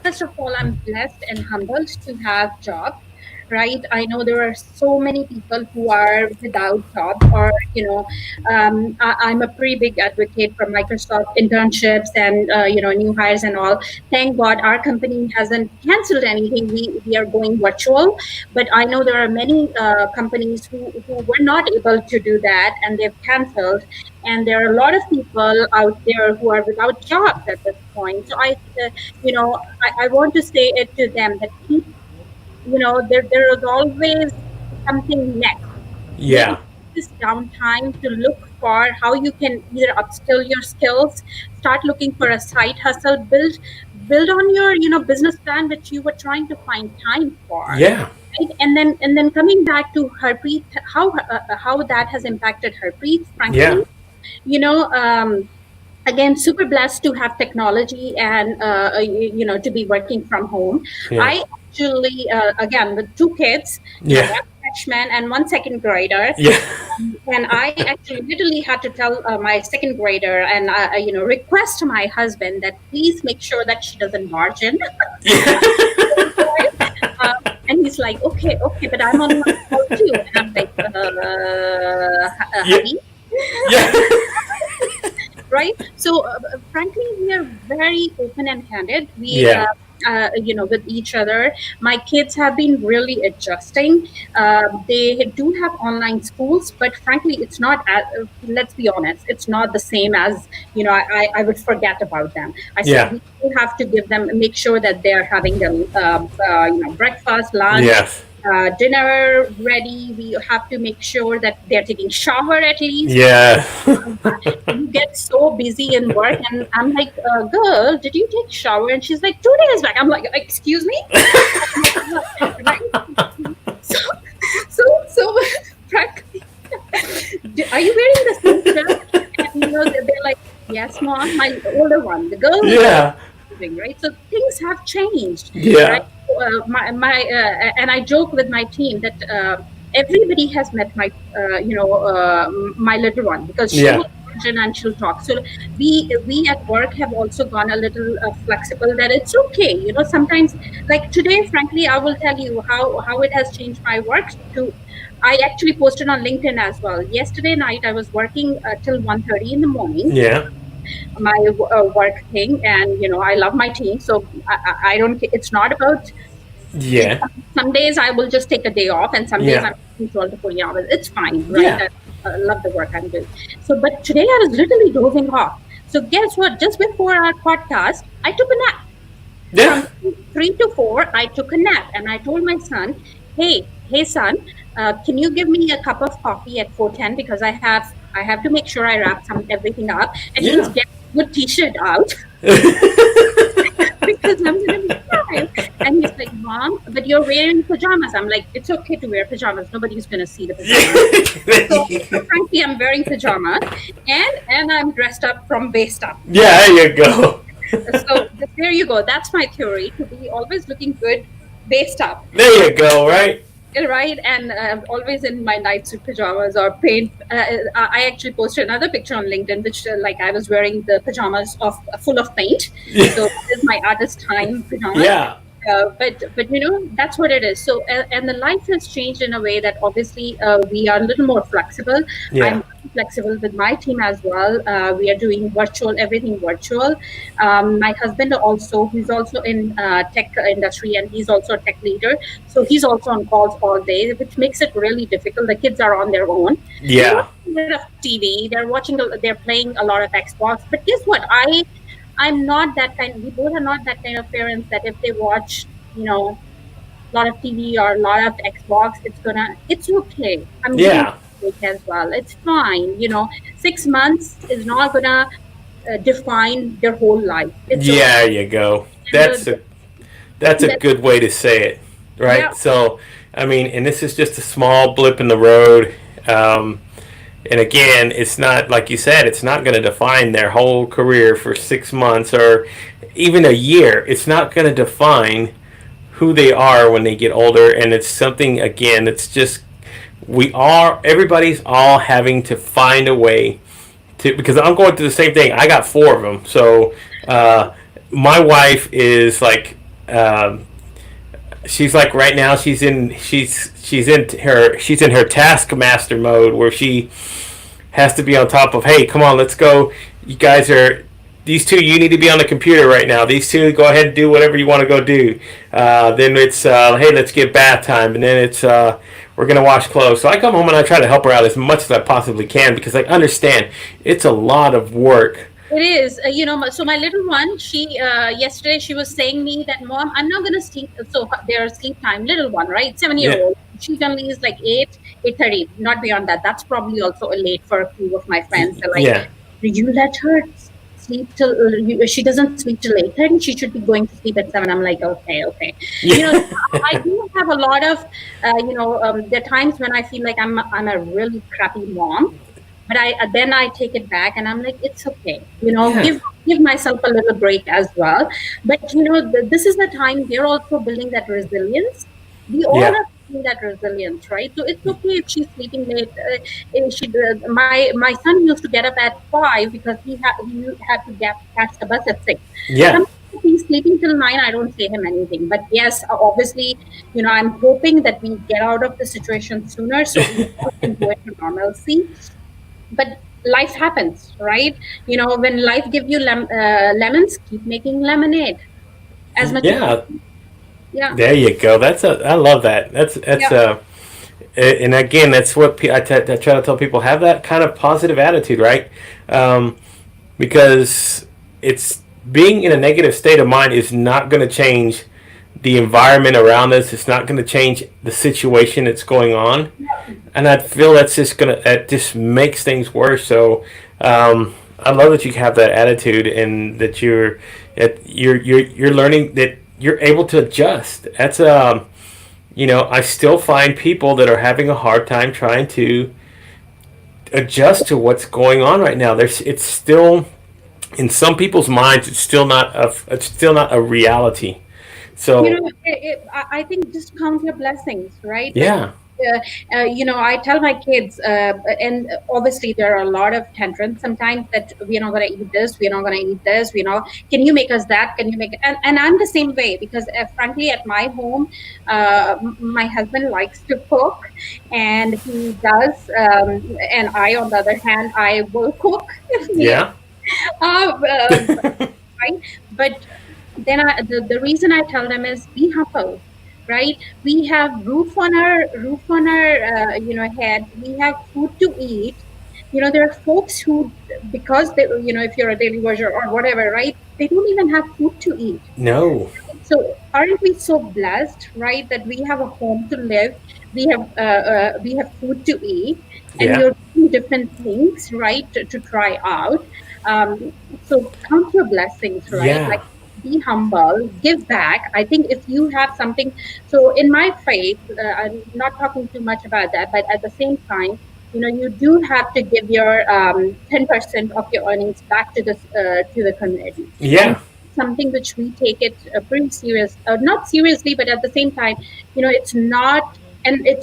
First of all, I'm blessed and humbled to have job, right? I know there are so many people who are without job, or I'm a pretty big advocate for Microsoft internships and new hires and all. Thank God our company hasn't canceled anything. We are going virtual, but I know there are many companies who were not able to do that and they've canceled, and there are a lot of people out there who are without jobs at this point. So I want to say it to them that keep, there is always something next. Maybe Yeah, take this downtime to look for how you can either upskill your skills, start looking for a side hustle, build on your business plan which you were trying to find time for. yeah, Right? And then coming back to Harpreet, how that has impacted Harpreet, yeah, frankly, again, super blessed to have technology and to be working from home. yeah, I actually, again, with two kids, yeah, one freshman and one second grader, yeah, and I actually literally had to tell my second grader and request my husband that please make sure that she doesn't barge in. um, and he's like, okay, okay, but I'm on one call too, and I'm like, yeah, honey, yeah, right? So, frankly, we are very open and candid. yeah, With each other. My kids have been really adjusting. They do have online schools, but frankly, it's not. Let's be honest, it's not the same as I would forget about them. I said yeah, we do have to give them, make sure that they're having their breakfast, lunch, yes, dinner ready. We have to make sure that they're taking shower at least. yeah, You get so busy in work, and I'm like, girl, did you take shower? And she's like, 2 days back. I'm like, excuse me. Right? So, so frankly, are you wearing the same shirt? And they're like, yes, mom. My older one, the girl, yeah, right? So things have changed, right? yeah, And I joke with my team that everybody has met my little one, because she yeah, will imagine and she'll talk. So we at work have also gone a little flexible, that it's okay. Sometimes, like today, frankly, I will tell you how it has changed my work. I actually posted on LinkedIn as well. Yesterday night, I was working till 1:30 in the morning, yeah, my work thing, and I love my team, so I don't, it's not about, yeah, some days I will just take a day off, and some days yeah, I'm working 12 to 40 hours. It's fine, right? yeah, I love the work I'm doing. So, but today I was literally dozing off. So guess what, just before our podcast I took a nap. From yeah, 3 to 4 I took a nap, and I told my son, hey son, can you give me a cup of coffee at 4:10, because I have to make sure I wrap everything up. And he was yeah. getting a good t-shirt out because I'm gonna be tired. And he's like, mom, but you're wearing pajamas. I'm like, it's okay to wear pajamas, nobody's gonna see the pajamas. So frankly, I'm wearing pajamas, and I'm dressed up from waist up. Yeah, there you go. So there you go. That's my theory, to be always looking good based up. There you go, right? Right, and always in my night suit pajamas or paint. I actually posted another picture on LinkedIn, which like I was wearing the pajamas of full of paint. Yeah, So this is my artist time pajamas. yeah, But that's what it is. So and the life has changed in a way that obviously we are a little more flexible. yeah, I'm flexible with my team as well. We are doing virtual, everything virtual. My husband also, he's also in tech industry, and he's also a tech leader. So he's also on calls all day, which makes it really difficult. The kids are on their own. They're yeah, watching a bit of TV. They're playing a lot of Xbox. But guess what? I'm not that kind. We both are not that kind of parents that if they watch, a lot of TV or a lot of Xbox, it's okay. I'm giving yeah, break as well. It's fine. 6 months is not gonna define their whole life. It's okay. Yeah, there you go. And That's a the good way to say it, yeah, right? So, I mean, and this is just a small blip in the road. Um, and again, it's not like you said, it's not going to define their whole career for 6 months or even a year. It's not going to define who they are when they get older. And it's something, again, it's just everybody's all having to find a way to, because I'm going through the same thing. I got four of them. So, my wife is like, um, she's like right now she's in her taskmaster mode where she has to be on top of, hey, come on, let's go. You guys are, these two, you need to be on the computer right now. These two, go ahead and do whatever you want to go do. Then it's, hey, let's get bath time. And then it's, we're going to wash clothes. So I come home and I try to help her out as much as I possibly can because I understand it's a lot of work. it is. So my little one, she yesterday she was saying me that, Mom, I'm not gonna sleep. So their sleep time, little one, right, 7 year Yeah. old. She generally is like 8:30, not beyond that. That's probably also late for a few of my friends. They're like, Yeah. you let her sleep till she doesn't sleep till 8:30. She should be going to sleep at 7. I'm like, okay, okay. You know, I Yeah. do have a lot of, there are times when I feel like I'm a really crappy mom, but I take it back and I'm like, it's okay. Yeah. Give myself a little break as well. But this is the time they're also building that resilience. We all Yeah. are building that resilience, right? So it's okay if she's sleeping late. My son used to get up at 5 because he had to catch the bus at 6. Yeah. Sometimes if he's sleeping till 9, I don't say him anything. But yes, obviously, I'm hoping that we get out of the situation sooner so we all can go into normalcy. But life happens, right? When life gives you lemons, keep making lemonade as much as Yeah. yeah, There you go. I love that. That's yeah. and again, that's what I try to tell people, have that kind of positive attitude, right? Um, because it's being in a negative state of mind is not going to change the environment around us. It's not going to change the situation that's going on, and I feel that just makes things worse. So, I love that you have that attitude and that you're learning that you're able to adjust. That's I still find people that are having a hard time trying to adjust to what's going on right now. It's still in some people's minds. It's still not a reality. So I think just count your blessings, right? Like, yeah, I tell my kids, and obviously there are a lot of tantrums sometimes that we're not going to eat this, we're not going to eat this, can you make us that? Can you make it? And I'm the same way because, frankly, at my home, my husband likes to cook, and he does. And I, on the other hand, I will cook if needed. yeah, Right? But then the reason I tell them is be humble, right? We have roof on our head. We have food to eat. There are folks who, because they, if you're a daily worker or whatever, right? They don't even have food to eat. no, So aren't we so blessed, right, that we have a home to live, we have food to eat, and yeah, we're doing different things, right, to try out. So count your blessings, right? yeah, Like be humble, give back. I think if you have something, so in my faith, I'm not talking too much about that, but at the same time, you do have to give your 10% of your earnings back to the community, and yeah, something which we take it pretty serious, not seriously, but at the same time, it's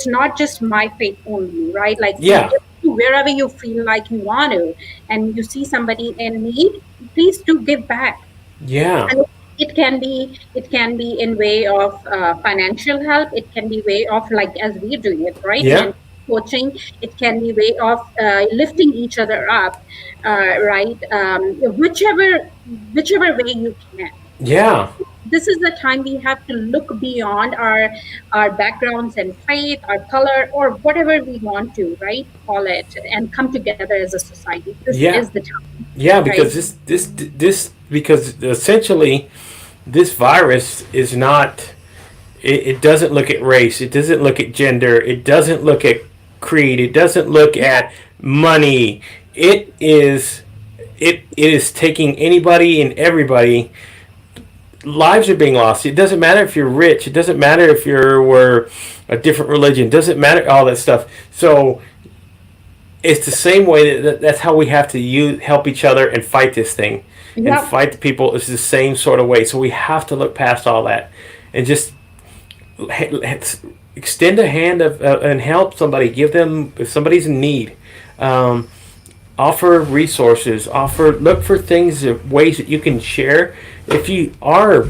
not just my faith only, right? Like yeah, wherever you feel like you want to, and you see somebody in need, please do give back. yeah, And it can be in way of financial help. It can be way of, like, as we're doing it, right? yeah, Coaching. It can be way of lifting each other up, right? Whichever way you can. yeah. This is the time we have to look beyond our backgrounds and faith, our color, or whatever we want to, right, call it, and come together as a society. This is Yeah. the time, Yeah, right? because this because essentially this virus is not. It doesn't look at race. It doesn't look at gender. It doesn't look at creed. It doesn't look at money. It is it is taking anybody and everybody. Lives are being lost. It doesn't matter if you're rich. It doesn't matter if were a different religion. It doesn't matter all that stuff. So it's the same way that's how we have to help each other and fight this thing and Yeah. fight the people. It's the same sort of way. So we have to look past all that and just extend a hand and help somebody. Give them if somebody's in need. Um, Offer resources. Look for things, ways that you can share. If you are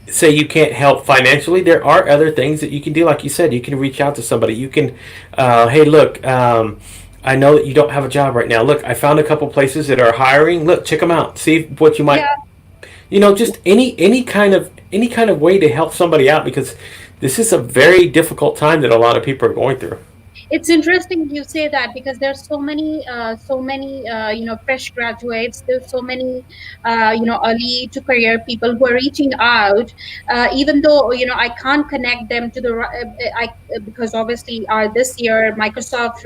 say you can't help financially, there are other things that you can do. Like you said, you can reach out to somebody. You can, hey, look, I know that you don't have a job right now. Look, I found a couple places that are hiring. Look, check them out. See what you might, Yeah. just any kind of way to help somebody out because this is a very difficult time that a lot of people are going through. It's interesting you say that because there's so many fresh graduates. There's so many early to career people who are reaching out, even though I can't connect them to because obviously this year Microsoft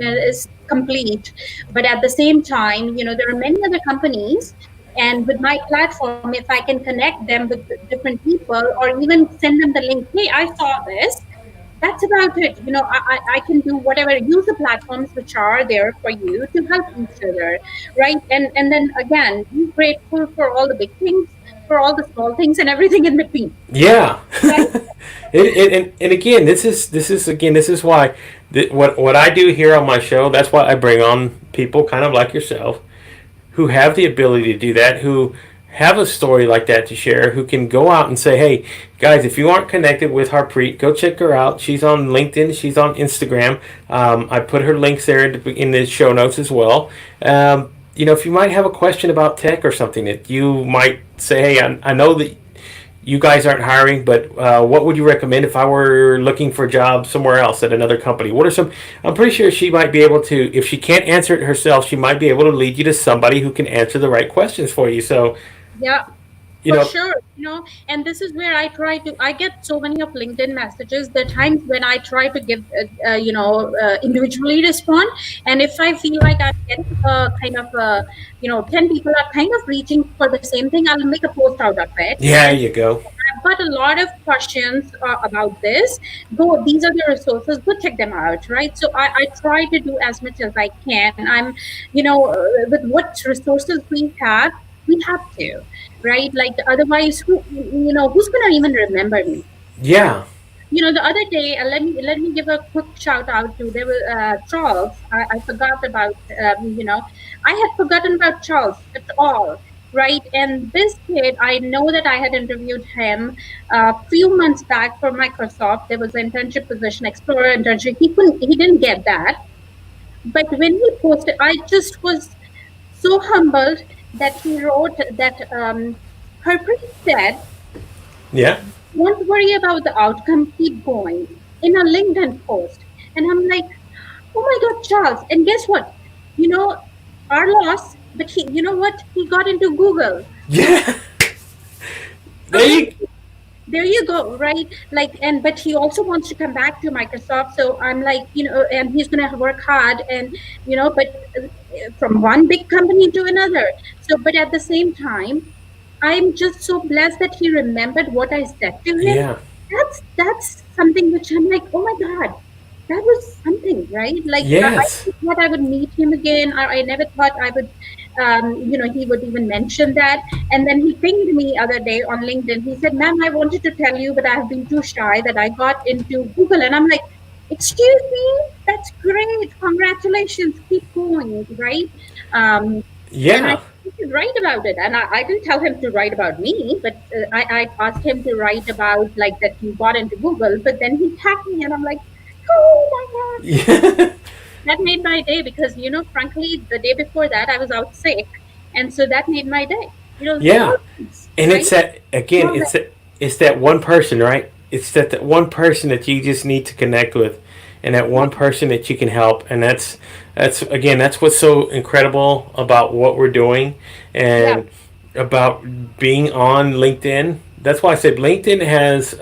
is complete, but at the same time there are many other companies. And with my platform, if I can connect them with different people or even send them the link, hey, I saw this, that's about it. I can do whatever, use the platforms which are there for you to help each other, right? And then again, be grateful for all the big things, for all the small things, and everything in between, Yeah. right? And again, this is why what I do here on my show. That's why I bring on people kind of like yourself who have the ability to do that, who have a story like that to share, who can go out and say, hey, guys, if you aren't connected with Harpreet, go check her out. She's on LinkedIn. She's on Instagram. I put her links there in the show notes as well. If you might have a question about tech or something that you might say, hey, I know that you guys aren't hiring, but what would you recommend if I were looking for a job somewhere else at another company? What are some? I'm pretty sure she might be able to. If she can't answer it herself, she might be able to lead you to somebody who can answer the right questions for you. So, Yeah, you for know, sure. And this is where I get so many of LinkedIn messages. The times when I try to give, individually respond. And if I feel like I'm getting kind of, 10 people are kind of reaching for the same thing, I'll make a post out of it. yeah, And you go. I've got a lot of questions about this. Go, these are the resources. Go check them out, right? So I try to do as much as I can. With what resources we have to, right? Like otherwise, who's gonna even remember me? Yeah, The other day, let me give a quick shout out to there was Charles. I forgot about I had forgotten about Charles at all, right? And this kid, I know that I had interviewed him a few months back for Microsoft. There was an internship position, Explorer internship. He didn't get that, but when he posted, I just was so humbled that he wrote that Harpreet said, yeah, don't worry about the outcome, keep going, in a LinkedIn post. And I'm like, oh my God, Charles. And guess what? You know, our loss, but you know what? He got into Google. yeah. There Okay, you. there you go, right? Like, but he also wants to come back to Microsoft. So I'm like, and he's going to work hard and, but from one big company to another. So, but at the same time, I'm just so blessed that he remembered what I said to him. Yeah. That's something which I'm like, oh my God, that was something, right? Like I Yes. never thought I would meet him again. I never thought I would, he would even mention that. And then he pinged me other day on LinkedIn. He said, "Ma'am, I wanted to tell you, but I have been too shy that I got into Google." And I'm like, "Excuse me, that's great. Congratulations. Keep going, right?" And I Yeah. he should write about it. And I didn't tell him to write about me, but I asked him to write about like that he got into Google. But then he tagged me, and I'm like, oh my God, Yeah. that made my day because frankly, the day before that I was out sick, and so that made my day. Small Yeah. things, And right? it's that again. Small It's that one person, right? It's that one person that you just need to connect with, and that one person that you can help. And that's what's so incredible about what we're doing, yeah, and about being on LinkedIn. That's why I said LinkedIn has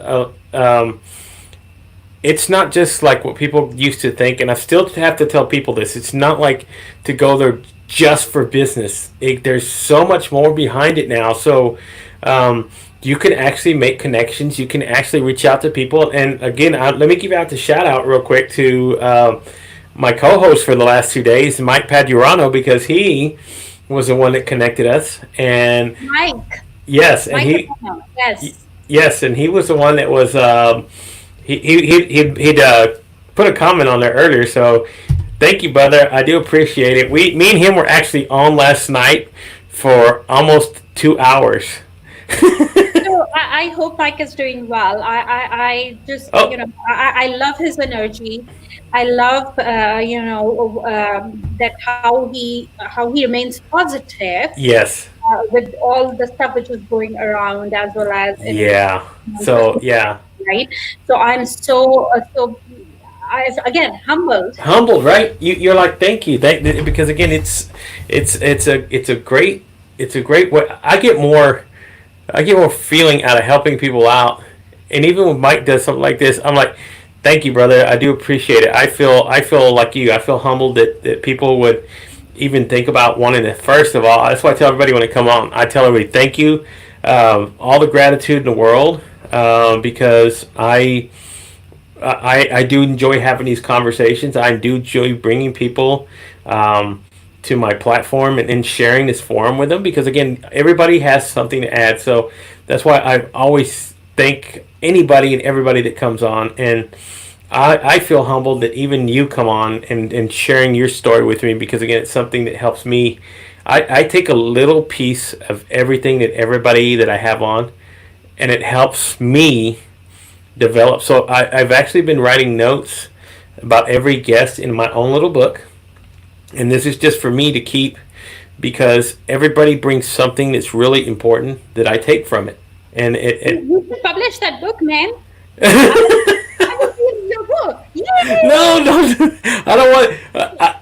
it's not just like what people used to think, and I still have to tell people this. It's not like to go there just for business. There's so much more behind it now. So you can actually make connections. You can actually reach out to people. And again, let me give out the shout out real quick to my co-host for the last 2 days, Mike Padurano, because he was the one that connected us. And Mike. yes, and Mike he O'Connell, yes. yes, and he was the one that was he'd put a comment on there earlier. So thank you, brother. I do appreciate it. Me and him were actually on last night for almost 2 hours. So I hope Mike is doing well. I just, Oh, I love his energy. I love, that how he remains positive yes. with all the stuff which is going around, as well as Yeah. So yeah, right. So I'm so again humbled. humbled, right? You're like, thank you, because again, it's a great way. I get more feeling out of helping people out, and even when Mike does something like this, I'm like, thank you, brother. I do appreciate it. I feel like you. I feel humbled that people would even think about wanting to. First of all, that's why I tell everybody when they come on. I tell everybody thank you, all the gratitude in the world, because I do enjoy having these conversations. I do enjoy bringing people to my platform and sharing this forum with them because, again, everybody has something to add. So that's why I always thank anybody and everybody that comes on. And I feel humbled that even you come on and sharing your story with me because, again, it's something that helps me. I take a little piece of everything that everybody that I have on, and it helps me develop. So I've actually been writing notes about every guest in my own little book, and this is just for me to keep because everybody brings something that's really important that I take from it, and You should publish that book, man. it I will read your book. no, Yay! no, I don't want.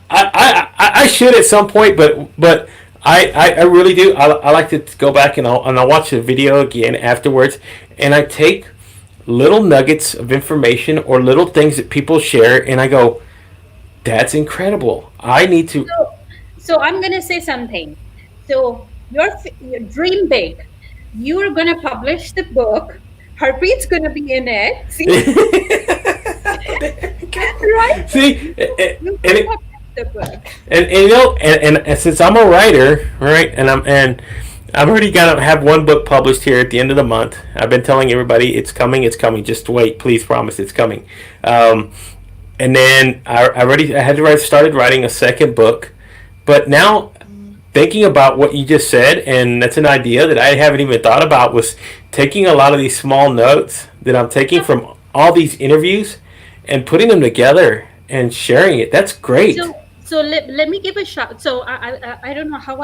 I should at some point, but I really do. I like to go back and I'll watch the video again afterwards, and I take little nuggets of information or little things that people share, and I go, "That's incredible. I need to." So I'm gonna say something. So your dream big. You're gonna publish the book. Harpreet's gonna be in it. See, right? See, You and can it, publish the book. and since I'm a writer, right, and I'm already gonna have one book published here at the end of the month. I've been telling everybody it's coming, it's coming. Just wait, please promise it's coming. And then I had to started writing a second book, but now thinking about what you just said, and that's an idea that I haven't even thought about, was taking a lot of these small notes that I'm taking from all these interviews and putting them together and sharing it. That's great. So let me give a shot. So I don't know how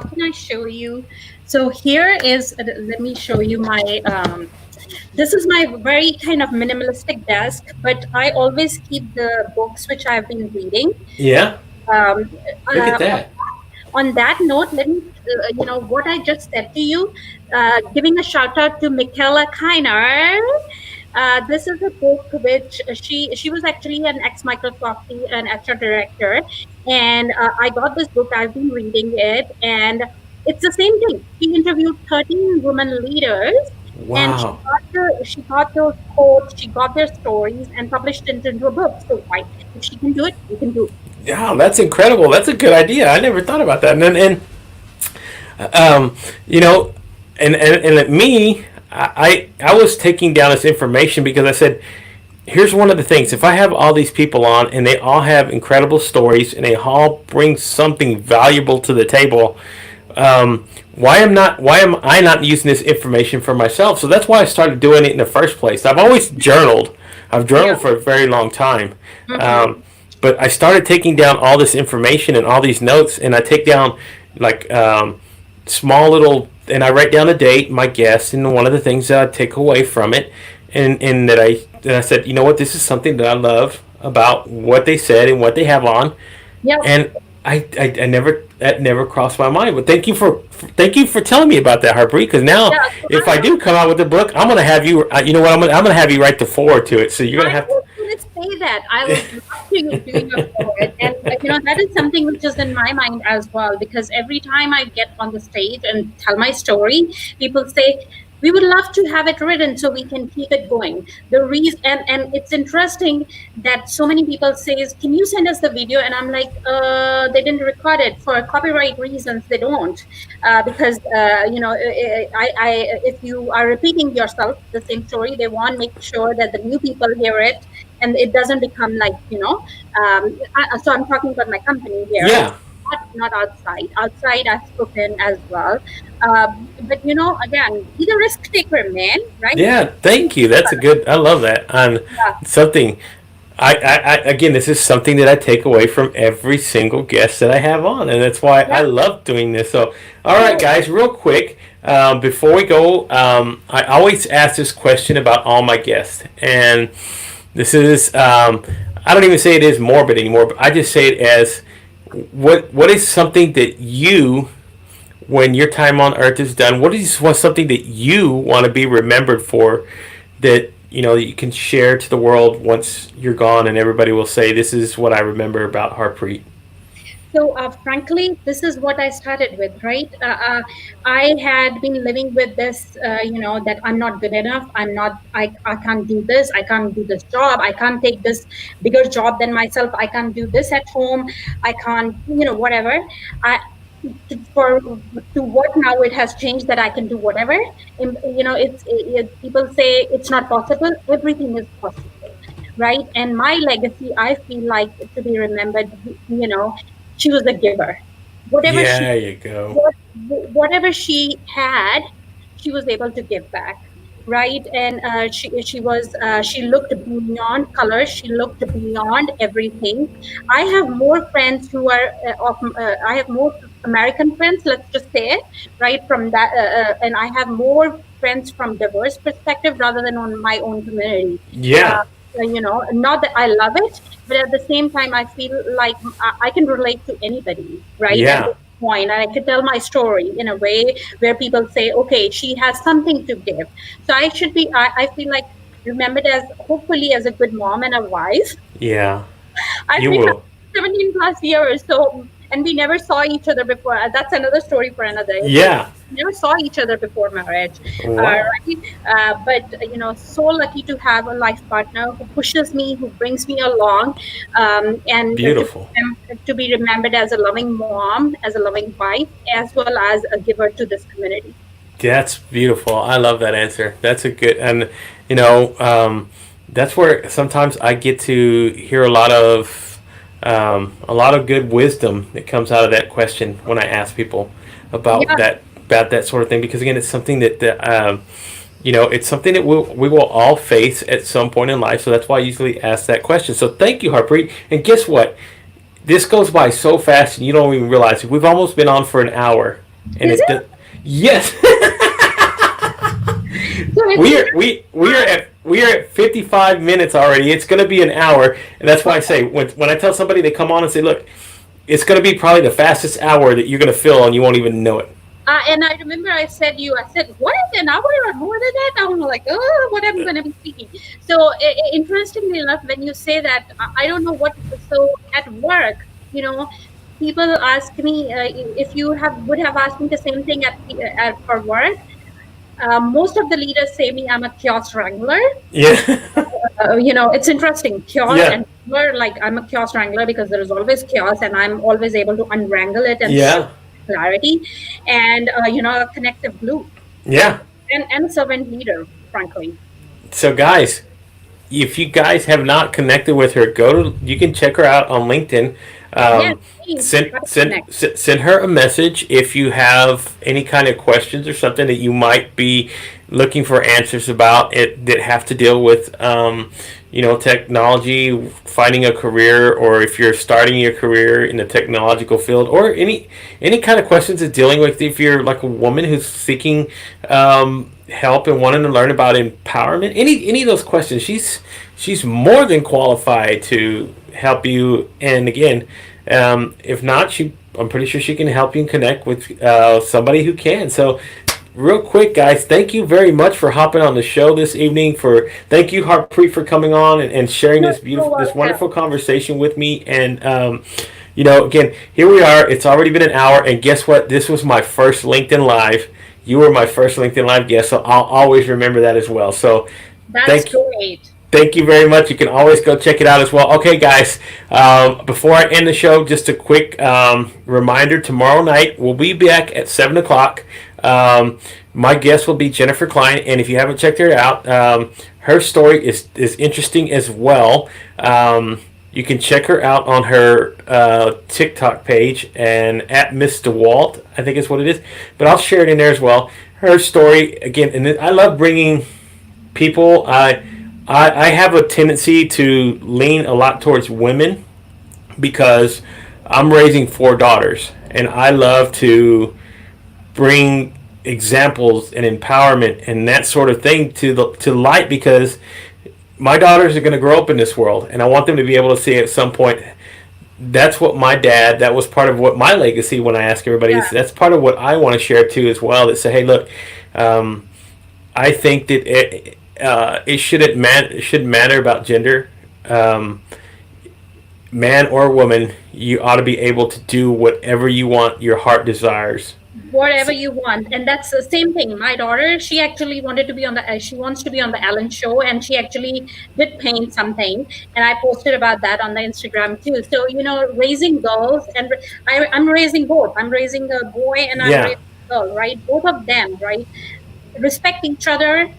can I show you. So here is let me show you my this is my very kind of minimalistic desk, but I always keep the books which I've been reading. Yeah, Um, look at uh, that. on that note, let me, what I just said to you, giving a shout out to Michaela Kiner. This is a book which she was actually an ex-Microsoft an HR director, and I got this book. I've been reading it, and it's the same thing. She interviewed 13 women leaders, and Wow. she got those quotes, she got their stories, and published it into a book. So why, if she can do it, you can do it. Yeah, that's incredible. That's a good idea. I never thought about that. And you know, and me, I was taking down this information because I said, here's one of the things. If I have all these people on and they all have incredible stories and they all bring something valuable to the table, why am I not using this information for myself? So that's why I started doing it in the first place. I've always journaled. I've journaled for a very long time. But I started taking down all this information and all these notes, and I take down like small little, and I write down a date, my guest, and one of the things that I take away from it, and that I said, you know what, this is something that I love about what they said and what they have on, Yeah. and I never, that never crossed my mind. But thank you for telling me about that, Harpreet, because now Yeah, if I do come out with the book, I'm gonna have you. You know what? I'm gonna have you write the foreword to it. So you're gonna have to. that. I would love to do your forward. And, that is something which is in my mind as well, because every time I get on the stage and tell my story, people say, we would love to have it written so we can keep it going. The reason, and it's interesting that so many people says, can you send us the video? And I'm like, they didn't record it for copyright reasons. They don't, because if you are repeating yourself the same story, they want to make sure that the new people hear it and it doesn't become like, so I'm talking about my company here. Yeah. Not outside. Outside, I've spoken as well. But again, he's a risk taker, man, right? Yeah, thank you. That's a good. I love that. And Yeah. something. I again, this is something that I take away from every single guest that I have on, and that's why I Yeah. love doing this. So, all right, guys, real quick, before we go, I always ask this question about all my guests, and this is I don't even say it is morbid anymore, but I just say it as what is something that you, when your time on earth is done, what's something that you want to be remembered for, that that you can share to the world once you're gone, and everybody will say, this is what I remember about Harpreet. So, frankly, this is what I started with, right? I had been living with this, that I'm not good enough. I can't do this. I can't do this job. I can't take this bigger job than myself. I can't do this at home. I can't, whatever. I, for to what now it has changed that I can do whatever. And, people say it's not possible. Everything is possible, right? And my legacy, I feel like, to be remembered, she was a giver. Whatever Yeah, she there you go. what, whatever she had, she was able to give back, right? And she looked beyond color. She looked beyond everything. I have more friends who are I have more American friends, let's just say it, right? From that, and I have more friends from diverse perspective rather than on my own community. Yeah, Not that I love it, but at the same time, I feel like I can relate to anybody, right? At yeah, this point, and I could tell my story in a way where people say, okay, she has something to give. So I should be, I feel like, remembered as, hopefully, as a good mom and a wife. yeah. I've You been married will. 17 plus years, so, and we never saw each other before. That's another story for another day. So Yeah. we never saw each other before marriage, Wow. right? But so lucky to have a life partner who pushes me, who brings me along, and Beautiful. to be remembered as a loving mom, as a loving wife, as well as a giver to this community. That's beautiful. I love that answer. That's a good, and that's where sometimes I get to hear a lot of good wisdom that comes out of that question when I ask people about Yeah. that sort of thing. Because again, it's something it's something that we will all face at some point in life. So that's why I usually ask that question. So thank you, Harpreet. And guess what? This goes by so fast, and you don't even realize it. We've almost been on for an hour, and Is it? yes. So We are at 55 minutes already. It's going to be an hour, and that's why I say when I tell somebody they come on and say, look, it's going to be probably the fastest hour that you're going to fill, and you won't even know it. And I remember I said, what, an hour or more than that? I'm like, oh, what am I going to be speaking? So, interestingly enough, when you say that, I don't know what, so at work, people ask me, if you would have asked me the same thing for work. Most of the leaders say me, I'm a chaos wrangler. Yeah. It's interesting. Chaos Yeah. and like, I'm a chaos wrangler because there is always chaos, and I'm always able to unwrangle it and Yeah. clarity, and a connective glue, Yeah. and a servant leader, frankly. So guys, if you guys have not connected with her, you can check her out on LinkedIn. Yes, please, Send try to send connect. send her a message if you have any kind of questions or something that you might be looking for answers about it that have to deal with technology, finding a career, or if you're starting your career in the technological field, or any kind of questions that dealing with, if you're like a woman who's seeking help and wanting to learn about empowerment, any of those questions, she's more than qualified to help you. And again, if not, I'm pretty sure she can help you connect with somebody who can. So real quick, guys, thank you very much for hopping on the show this evening. Thank you, Harpreet, for coming on and sharing You're this so beautiful, this welcome. wonderful conversation with me. And again, here we are. It's already been an hour, and guess what? This was my first LinkedIn Live. You were my first LinkedIn Live guest, so I'll always remember that as well. So That's thank great. Thank you very much. You can always go check it out as well. Okay, guys, before I end the show, just a quick reminder. Tomorrow night, we'll be back at 7 o'clock. My guest will be Jennifer Klein, and if you haven't checked her out, her story is interesting as well. You can check her out on her TikTok page and at Miss DeWalt, I think is what it is. But I'll share it in there as well. Her story, again, and I love bringing people. I have a tendency to lean a lot towards women because I'm raising 4 daughters, and I love to bring examples and empowerment and that sort of thing to light because my daughters are going to grow up in this world, and I want them to be able to see at some point. That's what my dad. That was part of what my legacy. When I ask everybody, Yeah. that's part of what I want to share too as well. That say, hey, look, I think that it shouldn't it shouldn't matter about gender, man or woman. You ought to be able to do whatever you want, your heart desires. Whatever you want, and that's the same thing. My daughter, she actually wanted to be on the she wants to be on the Ellen show, and she actually did paint something, and I posted about that on the Instagram too. So raising girls, and I'm raising both. I'm raising a boy and I'm Yeah. raising a girl, right? Both of them, right? Respect each other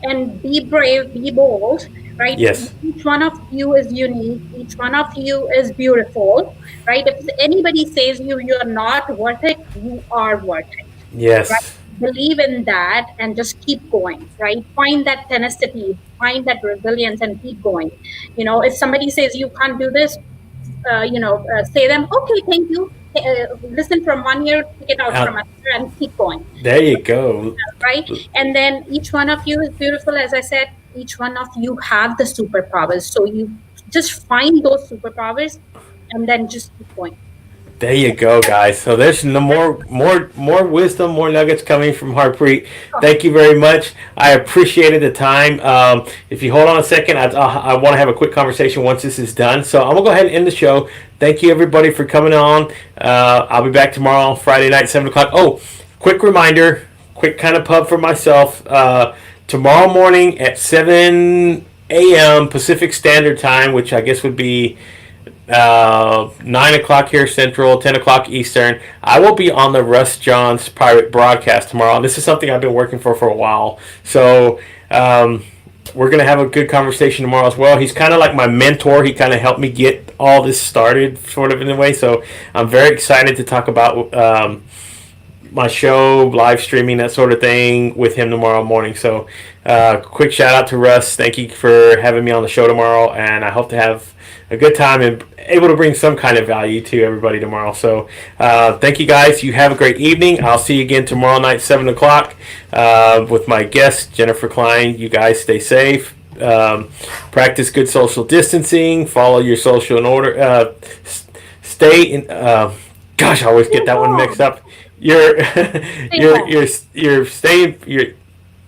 and be brave, be bold, right? Yes. Each one of you is unique, each one of you is beautiful, right? If anybody says you're not worth it, you are worth it, right? Yes. Believe in that and just keep going, right? Find that tenacity, find that resilience, and keep going. If somebody says you can't do this, say them, okay, thank you. Listen from one ear, take it out from Out. another, and keep going, There you go. right? And then each one of you is beautiful. As I said, each one of you have the superpowers. So you just find those superpowers and then just keep going. There you go, guys. So there's no more wisdom, more nuggets coming from Harpreet. Thank you very much. I appreciated the time. If you hold on a second, I want to have a quick conversation once this is done. So I'm gonna go ahead and end the show. Thank you everybody for coming on. I'll be back tomorrow, Friday night, 7 o'clock. Oh, quick reminder, quick kind of pub for myself. Tomorrow morning at 7 a.m. Pacific Standard Time, which I guess would be 9 o'clock here Central, 10 o'clock Eastern. I will be on the Russ Johns Pirate broadcast tomorrow. And this is something I've been working for a while. So we're going to have a good conversation tomorrow as well. He's kind of like my mentor. He kind of helped me get all this started, sort of in a way. So I'm very excited to talk about my show, live streaming, that sort of thing with him tomorrow morning. So quick shout out to Russ. Thank you for having me on the show tomorrow. And I hope to have a good time and able to bring some kind of value to everybody tomorrow. So thank you guys. You have a great evening. I'll see you again tomorrow night, 7 o'clock with my guest, Jennifer Klein. You guys stay safe. Practice good social distancing. Follow your social and order. Stay in. Gosh, I always get that one mixed up. You're you're staying. You're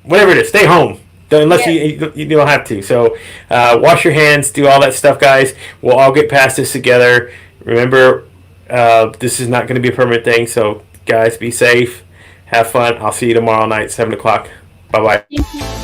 whatever it is. Stay home. Unless you don't have to. So wash your hands, do all that stuff, guys. We'll all get past this together. Remember, this is not going to be a permanent thing. So, guys, be safe. Have fun. I'll see you tomorrow night, 7 o'clock. Bye-bye. Thank you.